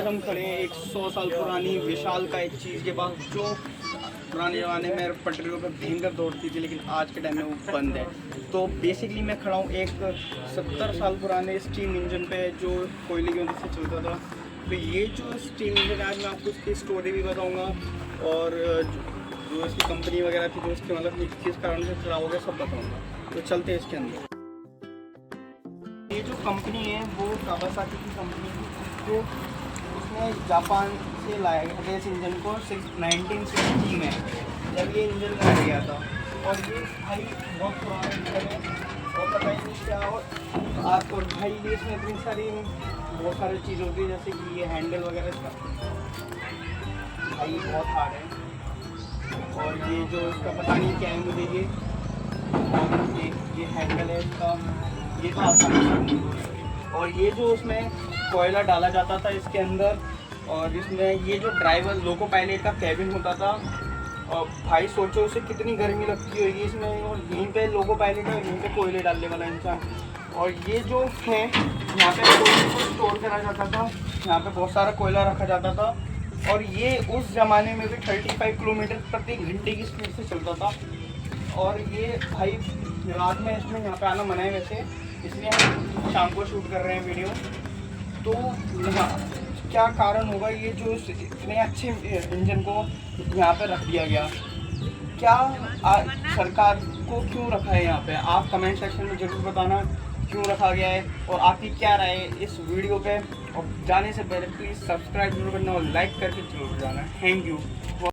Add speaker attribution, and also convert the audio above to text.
Speaker 1: आज हम खड़े हैं एक 100 साल पुरानी विशाल का एक चीज़ के पास जो पुराने ज़माने में पटरियों पर भयंकर दौड़ती थी, लेकिन आज के टाइम में वो बंद है। तो बेसिकली मैं खड़ा हूँ एक 70 साल पुराने स्टीम इंजन पे जो कोयले की मदद से चलता था। तो ये जो स्टीम इंजन है, आज मैं आपको उसकी स्टोरी भी बताऊँगा और जो इसकी कंपनी वगैरह थी, जो इसके मतलब किस कारण से खराब हो गया, सब बताऊँगा। तो चलते हैं इसके अंदर। ये जो कंपनी है वो कावासाकी की कंपनी है, तो उसने जापान से लाया गया इस इंजन को 1960 में, जब ये इंजन लाया गया था। और ये भाई बहुत पुराना इंजन है और पता ही नहीं क्या। और आपको भाई ये इसमें इतनी सारी बहुत सारी चीज़ होती है, जैसे कि ये हैंडल वगैरह इसका भाई बहुत हार्ड है। और ये जो इसका पता नहीं क्या है मुझे, ये हैंडल है इसका, ये तो आसानी। और ये जो उसमें कोयला डाला जाता था इसके अंदर, और इसमें ये जो ड्राइवर लोको पायलट का कैबिन होता था, और भाई सोचो उसे कितनी गर्मी लगती होगी इसमें। और यहीं पे लोको पायलट है, यहीं पे कोयले डालने वाला इंसान। और ये जो है यहाँ पे कोयले को स्टोर करा जाता था, यहाँ पे बहुत सारा कोयला रखा जाता था। और ये उस ज़माने में भी 35 किलोमीटर प्रति घंटे की स्पीड से चलता था। और ये भाई रात में इसमें यहाँ पे आना मना है वैसे, इसलिए हम शाम को शूट कर रहे हैं वीडियो। तो हाँ, क्या कारण होगा ये जो इतने अच्छे इंजन को यहाँ पे रख दिया गया? क्या सरकार को क्यों रखा है यहाँ पे? आप कमेंट सेक्शन में ज़रूर बताना क्यों रखा गया है और आपकी क्या राय है इस वीडियो पे। और जाने से पहले प्लीज़ सब्सक्राइब जरूर करना और लाइक करके जरूर जाना। Thank you.